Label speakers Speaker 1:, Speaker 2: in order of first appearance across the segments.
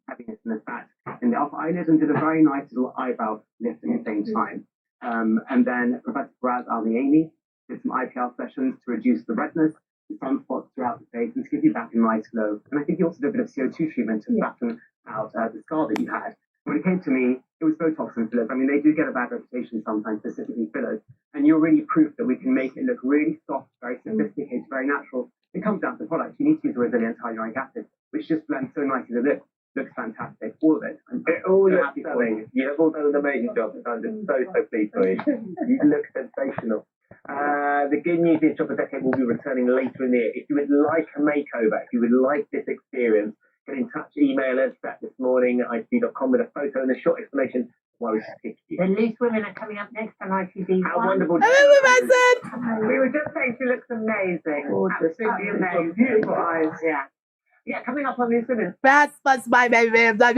Speaker 1: heaviness and the fat in the upper eyelid, and did a very nice little eyebrow lift at the same time. And then Professor Brad Alniani did some IPL sessions to reduce the redness, the sunspots throughout the face, and to give you back a nice glow. And I think he also did a bit of CO2 treatment to flatten out the scar that you had. When it came to me, it was Botox and fillers. I mean, they do get a bad reputation sometimes, specifically fillers. And you're really proof that we can make it look really soft, very sophisticated, very natural. It comes down to the product. You need to use the resilient hyaluronic acid, which just blends so nicely with it. Looks fantastic, all of it.
Speaker 2: It all looks stunning. You have all done an amazing job. I'm just so pleased for you. You look sensational. The good news is Shop a Decade will be returning later in the year. If you would like a makeover, if you would like this experience, get in touch, email us back this morning at ITV.com with a photo and a short explanation why we should pick you.
Speaker 3: The Loose Women are coming up next on ITV.
Speaker 2: How wonderful.
Speaker 3: We were just saying she looks amazing. Absolutely amazing. Beautiful eyes, yeah. Yeah, coming up on Loose Women.
Speaker 4: That's my baby.
Speaker 3: Alice is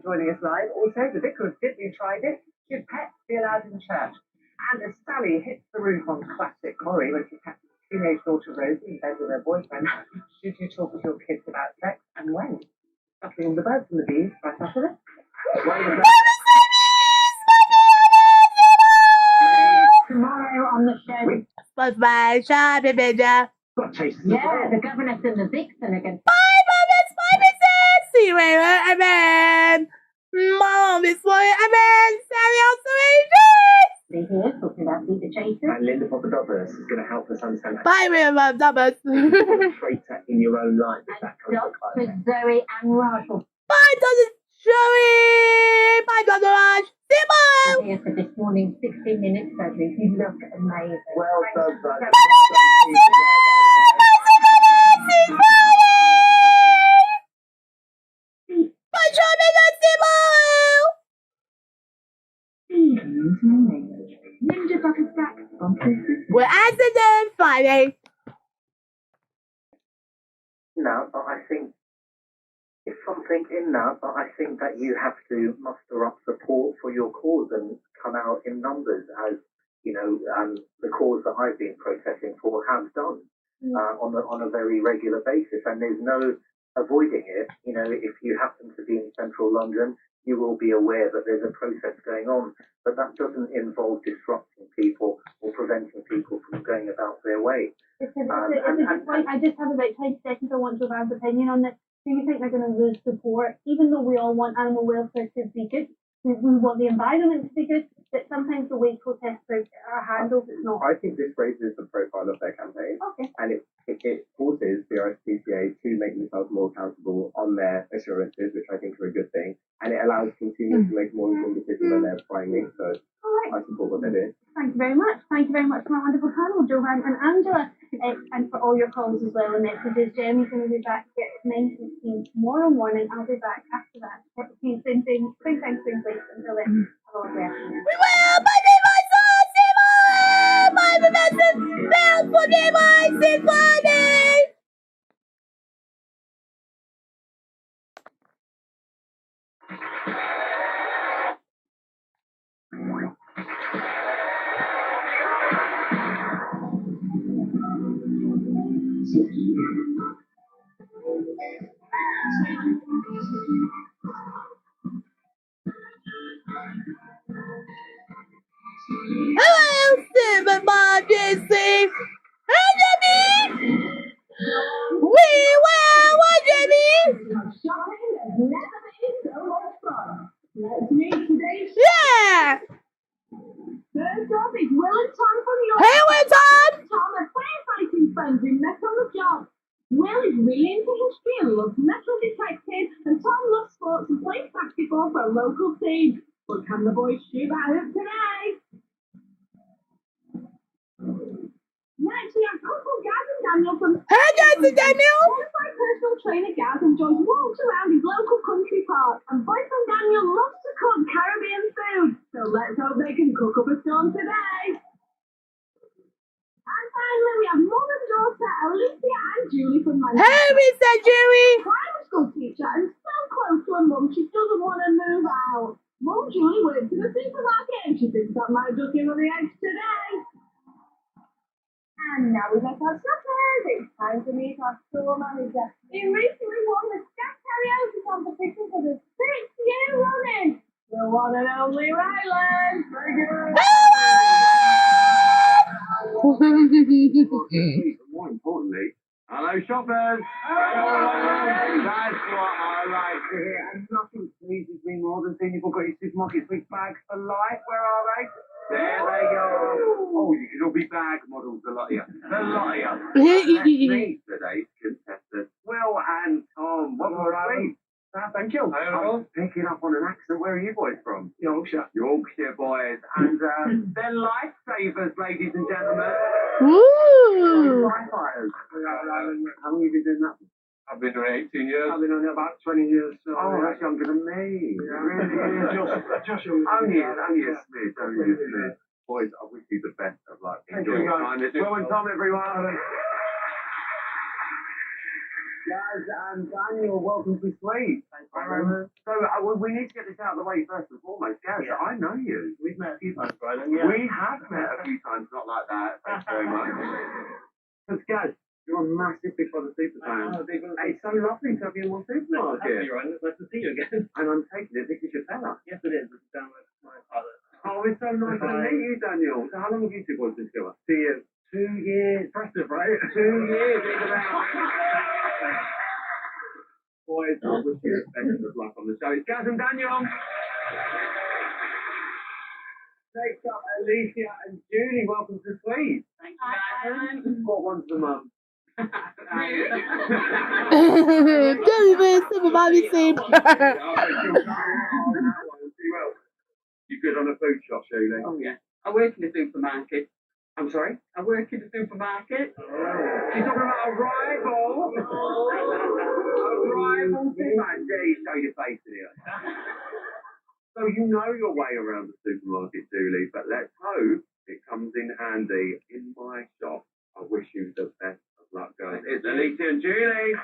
Speaker 3: joining us live. Also, the vicar of Dibley tried it. Should pets be allowed in church? And as Sally hits the roof on classic Corrie when she catches teenage daughter Rosie in bed with her boyfriend, should you talk with your kids about sex and when? Suckling the birds and the bees right after this. Tomorrow on the show. Yeah, the governess and the vixen again.
Speaker 4: See you later, amen. Mom, this morning, amen. Sally
Speaker 3: They're here talking about Peter Chaser.
Speaker 2: And Linda Papadopoulos is going to help us understand how
Speaker 4: bye, Mom, Dubbers.
Speaker 2: to trait that in your own life. If that comes to
Speaker 3: Dr. Zoe and Rachel.
Speaker 4: Bye, Dr. Joey. Bye, Dr. Raj. See you tomorrow.
Speaker 3: Here for this morning's 16-minute surgery. You look amazing.
Speaker 2: Well done,
Speaker 4: Bye,
Speaker 3: Ninja Butter Stack on Christmas.
Speaker 4: we're at the Friday.
Speaker 2: No, but I think it's something in that, but I think that you have to muster up support for your cause and come out in numbers as, you know, the cause that I've been protesting for have done on a very regular basis. And there's no avoiding it. You know, if you happen to be in central London, you will be aware that there's a process going on, but that doesn't involve disrupting people or preventing people from going about their way.
Speaker 5: I just have about 20 seconds. I want Joanne's opinion on this. Do you think they're going to lose support, even though we all want animal welfare to be good? We want the environment to be good, but sometimes the way protests are handled, it's not.
Speaker 6: I think this raises the profile of their campaign, and it forces the RSPCA to make themselves more accountable on their assurances, which I think are a good thing, and it allows consumers to make more informed decisions when they're buying meat. So I support what they're doing.
Speaker 5: Thank you very much. Thank you very much for my wonderful panel, Joanne and Angela, and for all your calls as well and messages. Jeremy's going to be back at 9:15 tomorrow morning. I'll be back after that. See you same time, same place. Until then, have a lovely afternoon.
Speaker 4: We will, my son, my message, bells for the voices, Friday. Hello, Simon Majesty. And Jimmy. We will, what, Jimmy? Yeah.
Speaker 7: First off is Will and Tom from York.
Speaker 4: Hey, we're Tom.
Speaker 7: Tom are firefighting friends who met on the job. Will is really into history and loves metal detecting, and Tom loves sports and plays basketball for a local team. But can the boys shoot that hoop today? Next, we have Uncle Gaz and Daniel from...
Speaker 4: Hey, Gaz and Daniel.
Speaker 7: Qualified personal trainer Gaz enjoys walks around his local country park, and boyfriend Daniel loves to cook Caribbean food. So let's hope they can cook up a storm today. And finally, we have mum and daughter Alicia and Julie from Manchester.
Speaker 4: Hey, Mr. Julie.
Speaker 7: Primary school teacher and so close to her mum, she doesn't want to move out. Mum Julie works in a supermarket and she thinks that might just give her the edge today. And now we make our shoppers. It's time to meet our store manager. He recently won the one and only Ryland.
Speaker 8: More importantly, hello shoppers! That's what I like to hear. And nothing pleases me more than seeing you've got your supermarket sweet bags for life. Where are they? There they go. Oh, you should all be bag models, the lot of you. The lot of you. Let's meet today's contestants, Will and Tom. What were we? Thank you. I'm picking up on an accent. Where are you boys from? Yorkshire. Yorkshire boys. And they're lifesavers, ladies and gentlemen.
Speaker 4: Woo!
Speaker 8: Firefighters. How long have you been doing that? I've been doing 18 years. I've been doing it about 20 years. So that's younger than me. Yeah. Really is. Just younger. Only a smidge. Only a smidge. Boys, I wish you the best of luck. Enjoy your time. Will and Tom, everyone. Gaz and Daniel, welcome to Sweet. Thanks very much. So we need to get this out of the way first and foremost. Gaz, I know you. We've met a few times, Ryland. Yeah. We have met a few times, not like that. Thanks very much. Because Gaz, you're a massive Big Brother super fan. It's so lovely to have you in one supermarket. It's nice to see you again. And I'm taking it, this is your fella. Yes, it is. This is down with my father. Oh, it's so nice to meet you, Daniel. So how long have you two boys been together? 2 years. 2 years. Impressive, right? 2 years. Think about boys, I wish you the best of luck on the show. It's Gaz and Daniel. Next up, Alicia and Julie. Welcome to Sweet. Thanks, guys. What one's the mum?
Speaker 4: Don't even sip about me, sip.
Speaker 8: You good on a food shop, Julie? Oh, yeah. I work in a supermarket. I'm sorry? I work in a supermarket. Oh. She's talking about a rival. A rival supermarket. Show your face in here. So you know your way around the supermarket, Julie, but let's hope it comes in handy in my shop. I wish you the best of luck, guys. It's Alicia and Julie.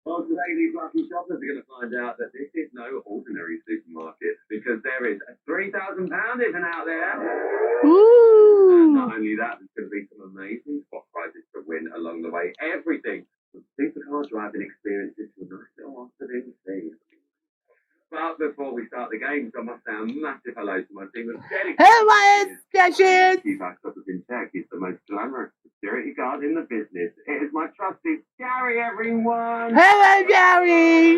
Speaker 8: Well, today these lucky shoppers are going to find out that this is no ordinary supermarket because there is a £3,000 even out there.
Speaker 4: Ooh.
Speaker 8: And not only that, there's going to be some amazing spot prizes to win along the way. Everything from supercar driving experiences to a nice little afternoon tea. But before we start the games, I must say a massive hello to my team of dedicated.
Speaker 4: Hey, my sketches.
Speaker 8: Keep our shoppers in check. He's the most glamorous security guard in the business. It is my trusted Gary, everyone.
Speaker 4: Hello, Gary.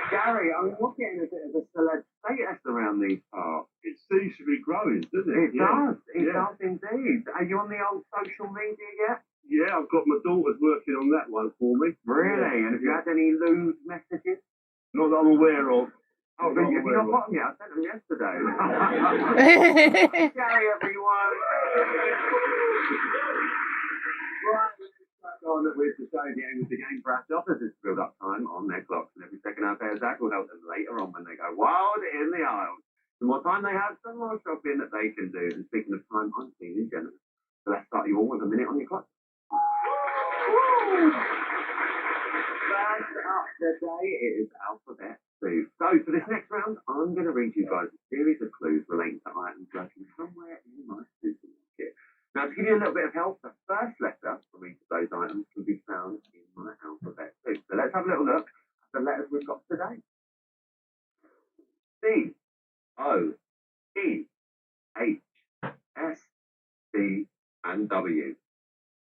Speaker 8: Gary, I mean, we're getting a bit of a celeb status around these parts. It seems to be growing, doesn't it? It does. It does indeed. Are you on the old social media yet? Yeah, I've got my daughters working on that one for me. Really? And have you had any lewd messages? Not that I'm aware of. Oh, but you've not got them yet. I sent them yesterday. Gary, everyone. Right, let's crack on with the show. The aim of the game for our shoppers is to build up time on their clocks, and every second out there, Zach will help them later on when they go wild in the aisles. The more time they have, the more shopping that they can do. And speaking of time, I'm feeling generous. So let's start you all with a minute on your clock. First up today is alphabet soup. So for this next round, I'm going to read you guys a series of clues relating to items working somewhere in my supermarket. Now, to give you a little bit of help, the first letter from each of those items can be found in my alphabet soup. So let's have a little look at the letters we've got today. C, O, E, H, S, T, and W.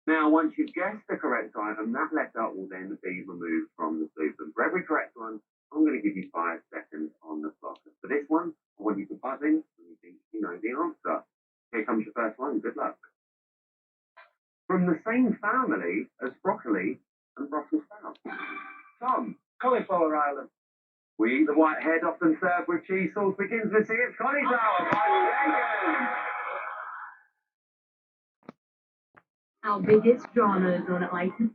Speaker 8: Now, once you've guessed the correct item, that letter will then be removed from the soup. And for every correct one, I'm going to give you 5 seconds on the clock. And for this one, I want you to buzz in when you think you know the answer. Here comes your first one. Good luck. From the same family as broccoli and Brussels sprouts. Tom. Cauliflower Island. We eat the white head often served with cheese sauce. Begins with C. It's cauliflower. 5 seconds.
Speaker 7: How big is John's on it later?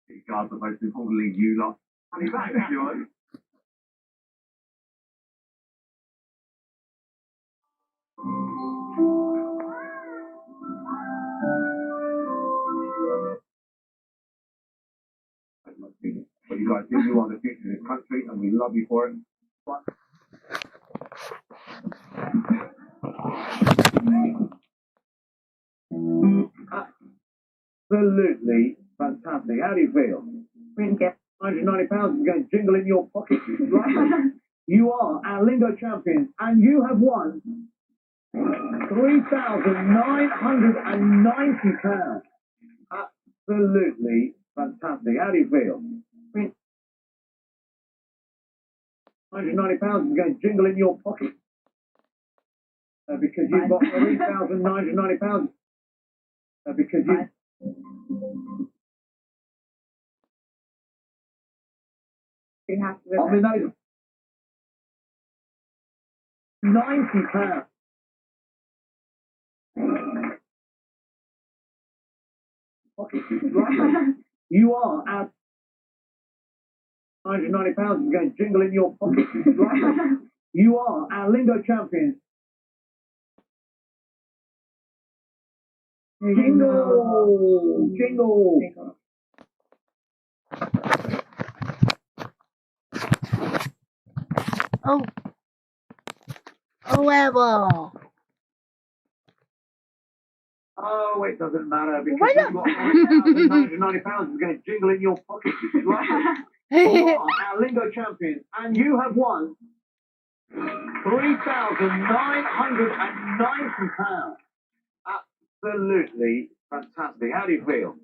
Speaker 8: These guys, but most importantly, you lot. Honey back, if you want. What you guys do, you are the future of this country, and we love you for it. But absolutely fantastic. How do you feel?
Speaker 3: Really good.
Speaker 9: £190 is going to jingle in your pocket. Right? You are our Lingo champions, and you have won £3,990. Absolutely fantastic. How do you feel? £190 is going to jingle in your pocket. Because you've got £3,990. Because you...
Speaker 3: You have to.
Speaker 9: I mean, those £90. Right. You are our £190 is going to jingle in your pocket. Right. You are our Lingo champions. Jingle! Jingle!
Speaker 4: Oh. However.
Speaker 9: Oh, it doesn't matter because
Speaker 4: Why
Speaker 9: you've
Speaker 4: not?
Speaker 9: got £990 is going to jingle in your pocket. Right. You are our Lingo champions, and you have won £3,990. Absolutely fantastic. How do you feel?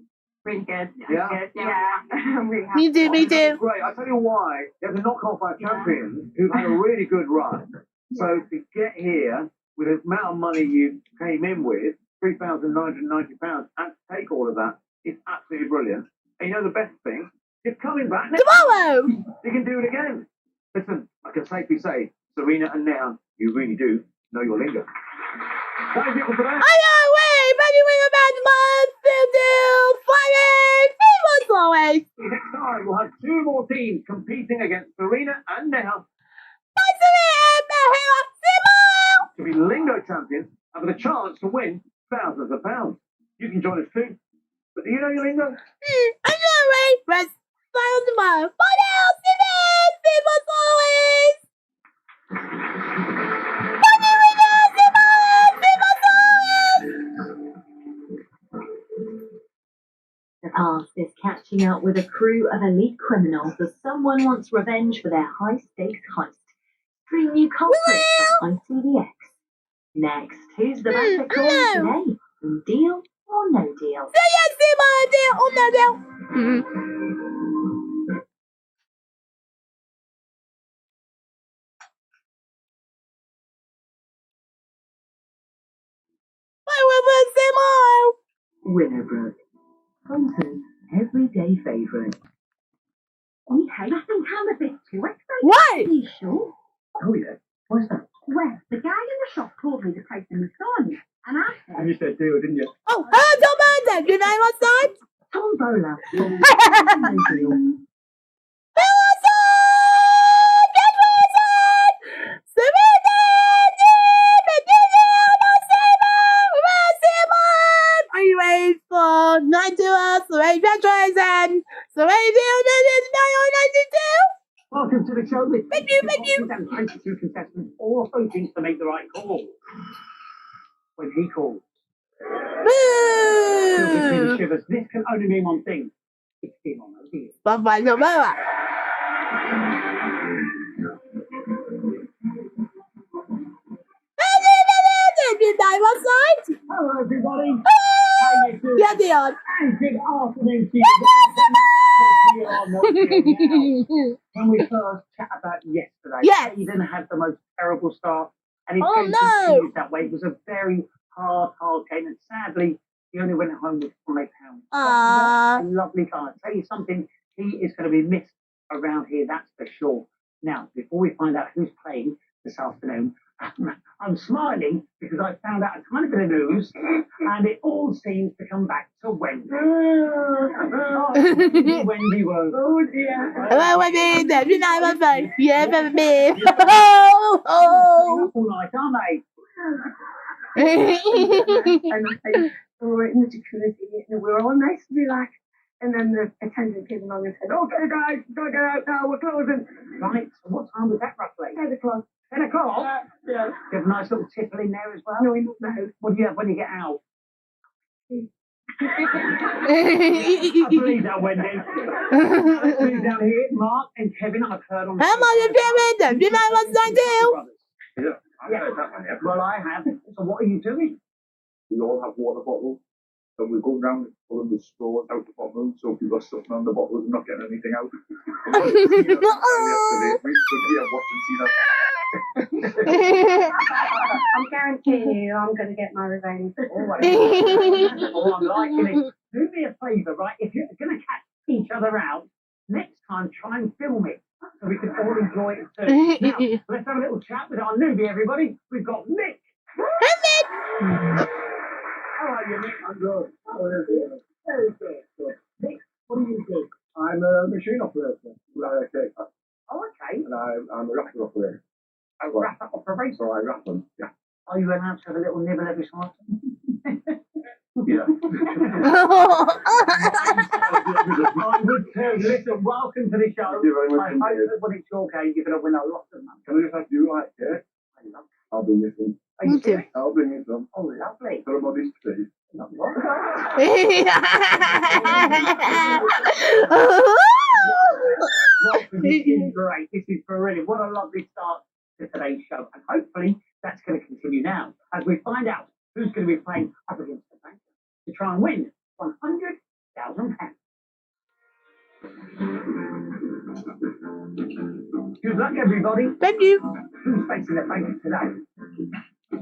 Speaker 3: Really good.
Speaker 9: Yeah?
Speaker 3: Good. Yeah. I'm really happy.
Speaker 4: Me too, me
Speaker 9: That's
Speaker 4: too.
Speaker 9: great. I'll tell you why. You have to knock off our champions who've had a really good run. So to get here with the amount of money you came in with, £3,990, and to take all of that is absolutely brilliant. And you know the best thing? You're coming back next
Speaker 4: Tomorrow!
Speaker 9: You can do it again. Listen, I can safely say, Serena and Neon, you really do know your lingo. That is it for today.
Speaker 4: I know, wait, but you win about month, famous always.
Speaker 9: Next time, we'll have 2 more teams competing against Serena and Neha to be lingo champions and with a chance to win thousands of pounds. You can join us too. But do you know your lingo?
Speaker 4: I know, right? Press file tomorrow. What else is it? Famous always.
Speaker 10: The past is catching up with a crew of elite criminals as someone wants revenge for their high-stakes heist. 3 new culprits on ITVX. Next, who's the better call today? Deal or no deal?
Speaker 4: Say yes, deal or no deal.
Speaker 10: Willowbrook, Fulton's everyday favourite.
Speaker 7: Okay, I think I'm a bit too excited.
Speaker 4: Why?
Speaker 7: Are you sure?
Speaker 9: Oh, yeah. What's that?
Speaker 7: Well, the guy in the shop told me the price of my son, and I said,
Speaker 9: And you said do, didn't you?
Speaker 4: Oh, don't mind that. Your name was time?
Speaker 10: Tom Bowler, no deal.
Speaker 4: Are you ready for 9 to us, Ray Veterans and Ray
Speaker 1: Welcome to the show with
Speaker 4: Thank you.
Speaker 1: 22 contestants, all hoping to make the right call. When he calls, he'll give me the shivers. This can only mean one thing. It's been on a deal.
Speaker 4: Bye-bye, bye-bye.
Speaker 1: Hello, everybody.
Speaker 4: Oh,
Speaker 1: How you doing?
Speaker 4: yeah, they are.
Speaker 1: And good afternoon to you. We are not here now. When we first chat about yesterday,
Speaker 4: Yes.
Speaker 1: Aidan had the most terrible start, and his
Speaker 4: Oh,
Speaker 1: game
Speaker 4: no.
Speaker 1: continued that way. It was a very hard game, and sadly, he only went home with £5.
Speaker 4: Aww.
Speaker 1: What a lovely guy. I'll tell you something, he is going to be missed around here, that's for sure. Now, before we find out who's playing this afternoon, I'm smiling because I found out a tiny bit of news, and it all seems to come back to Wendy. Wendy Rose. Oh dear.
Speaker 4: Hello, Wendy. That's your name, my face. Yeah, baby. Oh, oh.
Speaker 1: All night, aren't they?
Speaker 3: And I think we were in the jacuzzi and we were all nice and relaxed. And then the attendant came along and said, "Okay, guys, gotta get out now. We're closing."
Speaker 1: Right. So what time was that roughly?
Speaker 3: 10 o'clock.
Speaker 1: 10 o'clock?
Speaker 3: Yeah.
Speaker 1: You have a nice little tipple in there as well?
Speaker 3: No, in the house.
Speaker 1: What do you have when you get out?
Speaker 9: I believe that, Wendy. Let's move down here. Mark and Kevin, I've heard on the
Speaker 4: Come on, Kevin. You know what I'm doing?
Speaker 6: Yeah, I heard that one, yeah.
Speaker 9: Well, I have. So what are you doing?
Speaker 6: We all have water bottles, and we go round pulling the straws out the bottom, so people are sucking on the bottles and not getting anything out. Yesterday, we have watching see that.
Speaker 5: I'm guaranteeing you, I'm going to get my revenge.
Speaker 9: Oh, I'm liking it. Do me a favour, right? If you're going to catch each other out, next time try and film it so we can all enjoy it too. Now, let's have a little chat with our newbie, everybody. We've got Mick. How are you, Mick? I'm good. Very good. Mick, what do you do?
Speaker 6: I'm a machine operator.
Speaker 9: Oh, okay.
Speaker 6: And I'm a rapper operator.
Speaker 9: A rapper operator?
Speaker 6: So I rap them, yeah.
Speaker 9: Are you allowed to have a little nibble every so often?
Speaker 6: Yeah.
Speaker 9: I would too. Listen, welcome to the show.
Speaker 6: Thank you very much.
Speaker 9: I hope that when it's your game, you're going to win a lot of money.
Speaker 6: Can I just ask you, right, yeah?
Speaker 9: I love
Speaker 6: I'll bring you some.
Speaker 9: Are you serious?
Speaker 6: I'll bring you some.
Speaker 9: Oh, lovely.
Speaker 6: Put them on this please.
Speaker 9: Welcome, this is great. This is brilliant. What a lovely start to today's show. And hopefully that's going to continue now as we find out who's going to be playing up against the bank to try and win £100,000. Good luck, everybody.
Speaker 4: Thank you.
Speaker 9: Who's facing the bank today?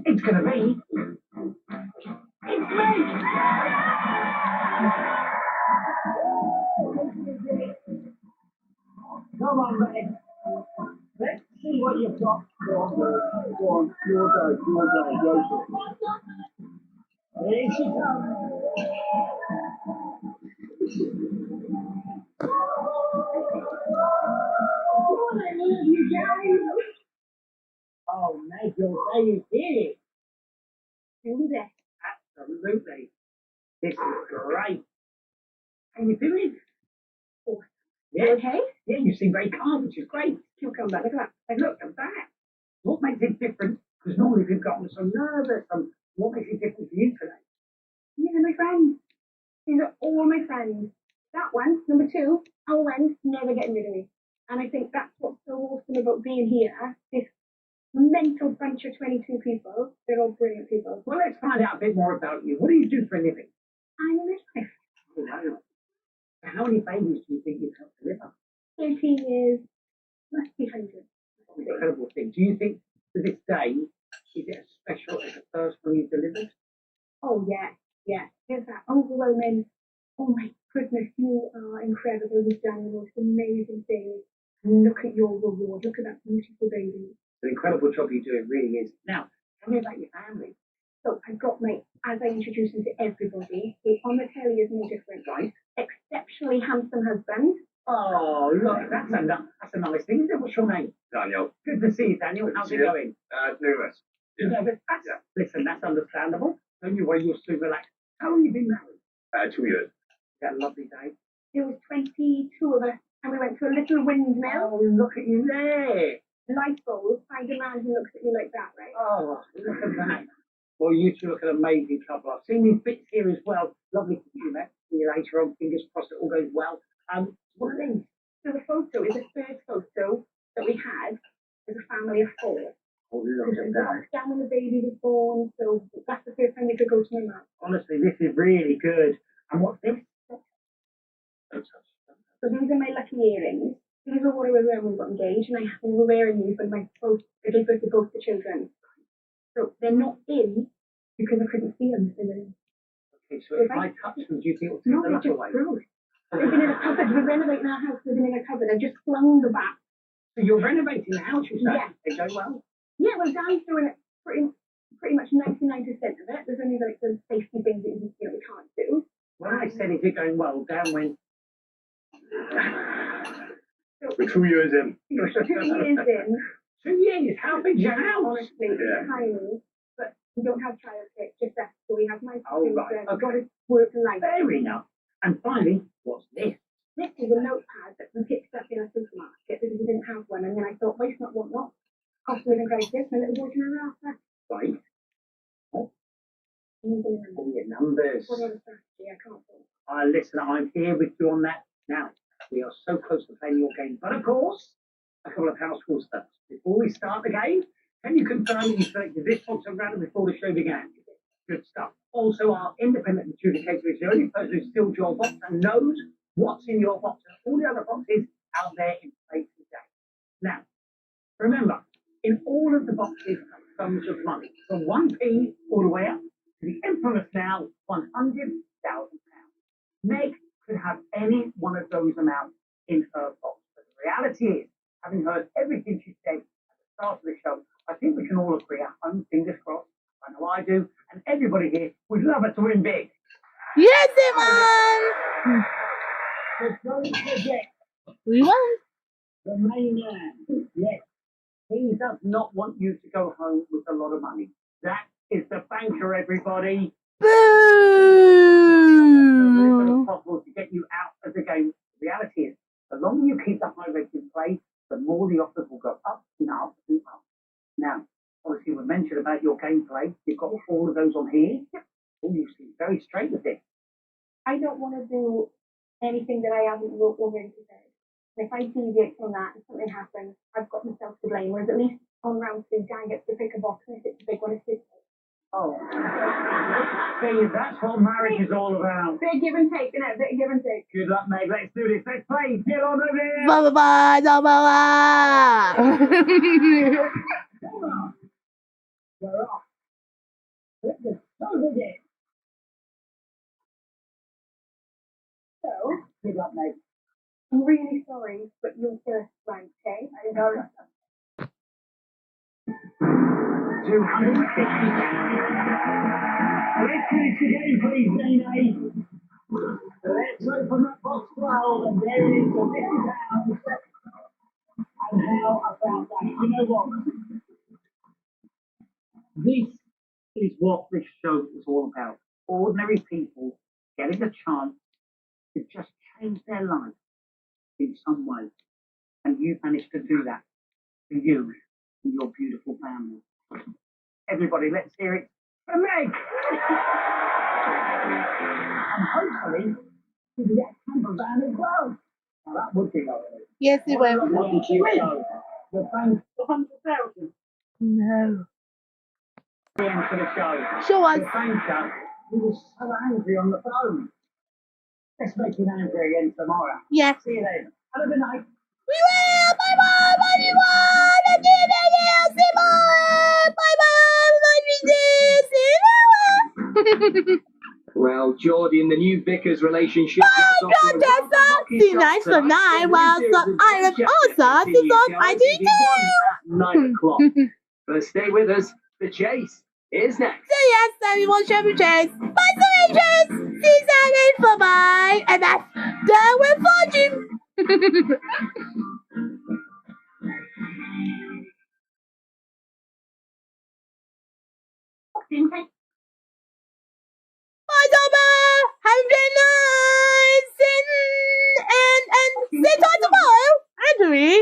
Speaker 9: It's going to be... It's me! Come on, man. Let's see what you've got.
Speaker 6: Go on, your day, go for it.
Speaker 9: Here she comes. Oh, make your day here.
Speaker 5: Do this.
Speaker 9: Absolutely. This is great. How you doing?
Speaker 5: Oh,
Speaker 9: Yeah.
Speaker 5: okay?
Speaker 9: Yeah, you seem very calm, which is great.
Speaker 5: You'll come back. Look at that.
Speaker 9: Hey, look, I'm back. What makes it different? Because normally people go, I'm so nervous. What makes it different for you today?
Speaker 5: These are my friends. These are all my friends. That one, number 2, our friends never getting rid of me. And I think that's what's so awesome about being here. This mental bunch of 22 people. They're all brilliant people.
Speaker 9: Well, let's find out a bit more about you. What do you do for a living?
Speaker 5: I'm a midwife.
Speaker 9: Oh, wow. How many babies do you think you've helped deliver?
Speaker 5: 13 years. Must be hundreds.
Speaker 9: Incredible thing. Do you think to this day, is it as special as the first one you delivered?
Speaker 5: Oh, yeah. Yeah. There's that overwhelming, oh my goodness, you are incredible. You've done the most amazing thing. Look at your reward. Look at that beautiful baby.
Speaker 9: It's an incredible job you do. It really is. Now, tell me about your family.
Speaker 5: So I've got as I introduce them to everybody, the on the telly is no different.
Speaker 9: Right.
Speaker 5: Exceptionally handsome husband.
Speaker 9: Oh, look, that's a nice thing, isn't it? What's your name?
Speaker 6: Daniel.
Speaker 9: Good to see you, Daniel. How's it going?
Speaker 6: Nervous.
Speaker 9: Nervous. Listen, that's understandable. Don't you worry, you're still relaxed. How long have you been married?
Speaker 6: 2 years.
Speaker 9: That lovely day.
Speaker 5: There was 22 of us, and we went to a little windmill.
Speaker 9: Oh, look at you there.
Speaker 5: Light bulb. Find a man who looks at you like that, right?
Speaker 9: Oh, look at that. Well, you two look an amazing couple. I've seen these bits here as well. Lovely to see you, Matt. See you later on. Fingers crossed it all goes well. What are these?
Speaker 5: So the photo is the first photo that we had as a family of 4.
Speaker 9: Oh, look at that.
Speaker 5: Down when the baby was born, so that's the first time we could go to my mum.
Speaker 9: Honestly, this is really good. And what's this?
Speaker 5: So these are my lucky earrings. These are what I was wearing when we got engaged, and I was wearing these when I gave birth to both the children. So they're not in because I couldn't see them.
Speaker 9: Okay, so if I touch them, do you think it'll take
Speaker 5: No,
Speaker 9: them
Speaker 5: they
Speaker 9: up
Speaker 5: just
Speaker 9: away?
Speaker 5: broke. They've been in a cupboard. We're renovating our house. They've been in a cupboard. I just flung the back.
Speaker 9: So you're renovating the house, you say?
Speaker 5: Yeah.
Speaker 9: They go well?
Speaker 5: Yeah, well, Dan's doing it pretty much 99% of it. There's only like the safety things that we can't do.
Speaker 9: When I said, is it going well, Dan went...
Speaker 6: We're 2 years in.
Speaker 5: 2 years in.
Speaker 9: 2 years? How big's your house?
Speaker 5: Honestly, it's tiny, but we don't have childcare, just us. So we have my
Speaker 9: Oh, right.
Speaker 5: We've got to work life.
Speaker 9: Fair enough. And finally, what's this?
Speaker 5: This is a notepad that we picked up in a supermarket because we didn't have one. And then I thought, waste not, want not. Cost of living crisis, my little boy can have that.
Speaker 9: Right.
Speaker 5: Easy
Speaker 9: All your numbers.
Speaker 5: What other strategy? I
Speaker 11: Listen, I'm here with you on that now. We are so close to playing your game. But of course, a couple of house rules first. Before we start the game, can you confirm that you selected this box of random before the show began? Good stuff. Also, our independent adjudicator is the only person who's still your box and knows what's in your box and all the other boxes out there in play today. Now, remember, in all of the boxes are sums of money, from 1p all the way up to the infamous now £100,000. Meg could have any one of those amounts in her box. But the reality is, having heard everything she said at the start of the show, I think we can all agree at home, fingers crossed, I know I do, and everybody here would love her to win big.
Speaker 4: Yes, Simon!
Speaker 11: So don't forget,
Speaker 4: We won.
Speaker 11: the main man, yes, he does not want you to go home with a lot of money. That is the banker, everybody. As
Speaker 4: Boo!
Speaker 11: possible to get you out of the game. The reality is, the longer you keep the high rated play, the more the offers will go up and up and up. Now, obviously, we mentioned about your gameplay. You've got all of those on here. Oh, you seem very straight with it.
Speaker 5: I don't want to do anything that I haven't already said. And if I deviate from that and something happens, I've got myself to blame. Whereas at least on round 2, Dan gets to pick a box, and if it's a big one, it's his fault.
Speaker 11: Oh, see, that's what marriage is all about.
Speaker 5: Bit of give and take, innit? Bit of give and take.
Speaker 11: Good luck, mate. Let's do this. Let's play. Get on over here.
Speaker 4: Bye bye bye bye.
Speaker 11: Come on. We're off. Let's go again. So, good luck, mate.
Speaker 5: I'm really sorry, but you're first round, okay? I know.
Speaker 11: 250. Let's finish the game, please, Nene. Let's open that box 12, and there it is, the £50. And how about that? You know what? This is what this show is all about. Ordinary people getting a chance to just change their life in some way. And you've managed to do that for you and your beautiful family. Everybody, let's hear it for Meg! And hopefully, you can get a camper van as well. Now, that would be lovely.
Speaker 4: Yes, it will.
Speaker 11: What did you win? The bank, 100,000.
Speaker 4: No.
Speaker 11: In for the show.
Speaker 4: Show us.
Speaker 11: The banker, he was so angry on the phone. Let's make him angry again tomorrow.
Speaker 4: Yes.
Speaker 11: See you then. Have a good night.
Speaker 4: We will. Bye bye. Bye bye. Let's do it again. Simon. Bye bye. Let's do it.
Speaker 12: Well, Geordie and the new Vickers relationship gets off to a rather rocky
Speaker 4: See,
Speaker 12: start
Speaker 4: nice for
Speaker 12: tonight.
Speaker 4: nine.
Speaker 12: The
Speaker 4: Well,
Speaker 12: new series of
Speaker 4: I am
Speaker 12: Chess
Speaker 4: awesome.
Speaker 12: continues,
Speaker 4: Because I
Speaker 12: guys.
Speaker 4: do
Speaker 12: It is on at 9 o'clock. But stay with us. The chase is next.
Speaker 4: So yes, everyone show me chase. Bye, so chase. See you Saturday. Bye bye. And that's done with fortune. Bye, Doma. Have a good night. And say hi tomorrow. Andrew.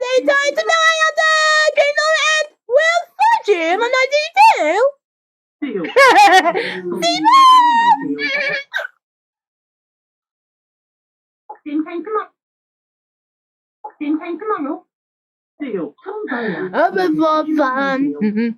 Speaker 4: Say hi tonight on the channel and Will Fortune on 92. See you.
Speaker 7: Same time tomorrow. Same time tomorrow.
Speaker 11: Deal.
Speaker 4: Open for fun.